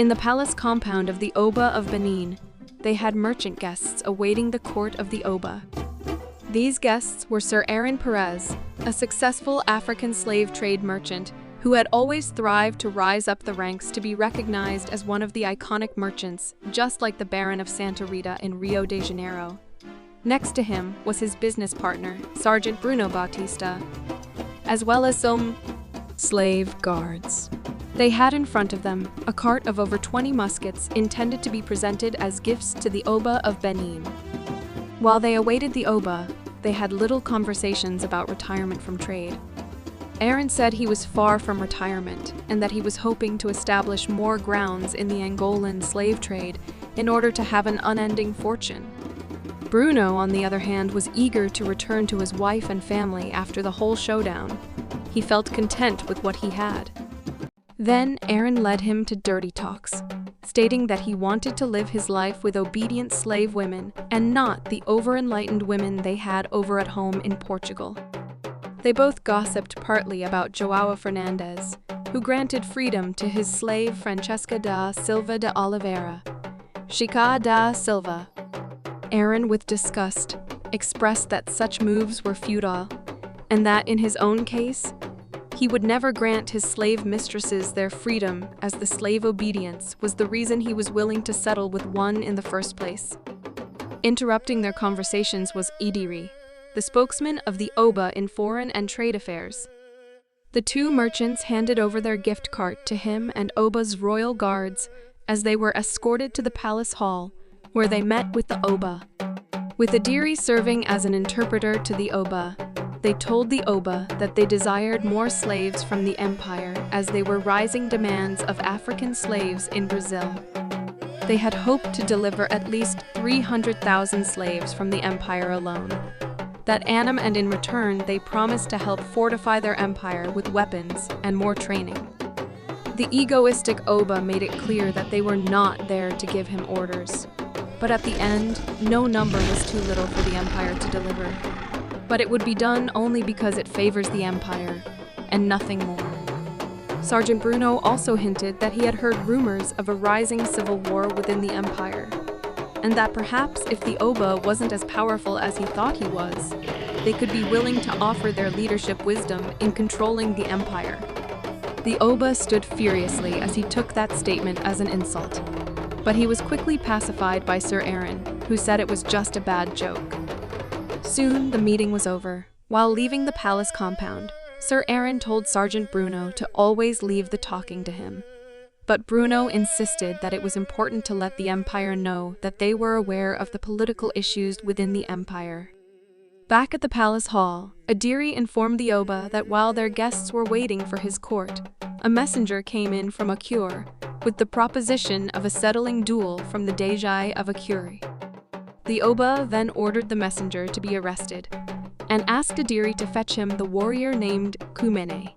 In the palace compound of the Oba of Benin, they had merchant guests awaiting the court of the Oba. These guests were Sir Aaron Perez, a successful African slave trade merchant who had always thrived to rise up the ranks to be recognized as one of the iconic merchants, just like the Baron of Santa Rita in Rio de Janeiro. Next to him was his business partner, Sergeant Bruno Bautista, as well as some slave guards. They had in front of them a cart of over 20 muskets intended to be presented as gifts to the Oba of Benin. While they awaited the Oba, they had little conversations about retirement from trade. Aaron said he was far from retirement and that he was hoping to establish more grounds in the Angolan slave trade in order to have an unending fortune. Bruno, on the other hand, was eager to return to his wife and family after the whole showdown. He felt content with what he had. Then Aaron led him to dirty talks, stating that he wanted to live his life with obedient slave women and not the over-enlightened women they had over at home in Portugal. They both gossiped partly about João Fernandes, who granted freedom to his slave Francesca da Silva de Oliveira, Chica da Silva. Aaron, with disgust, expressed that such moves were futile, and that in his own case, he would never grant his slave mistresses their freedom, as the slave obedience was the reason he was willing to settle with one in the first place. Interrupting their conversations was Idiri, the spokesman of the Oba in foreign and trade affairs. The two merchants handed over their gift cart to him and Oba's royal guards as they were escorted to the palace hall, where they met with the Oba. With Idiri serving as an interpreter to the Oba, they told the Oba that they desired more slaves from the empire as there were rising demands of African slaves in Brazil. They had hoped to deliver at least 300,000 slaves from the empire alone. That annum, and in return they promised to help fortify their empire with weapons and more training. The egoistic Oba made it clear that they were not there to give him orders. But at the end, no number was too little for the empire to deliver. But it would be done only because it favors the empire, and nothing more. Sergeant Bruno also hinted that he had heard rumors of a rising civil war within the empire, and that perhaps if the Oba wasn't as powerful as he thought he was, they could be willing to offer their leadership wisdom in controlling the empire. The Oba stood furiously as he took that statement as an insult, but he was quickly pacified by Sir Aaron, who said it was just a bad joke. Soon the meeting was over. While leaving the palace compound, Sir Aaron told Sergeant Bruno to always leave the talking to him. But Bruno insisted that it was important to let the empire know that they were aware of the political issues within the empire. Back at the palace hall, Idiri informed the Oba that while their guests were waiting for his court, a messenger came in from Akure with the proposition of a settling duel from the Dejai of Akure. The Oba then ordered the messenger to be arrested and asked Idiri to fetch him the warrior named Kumene.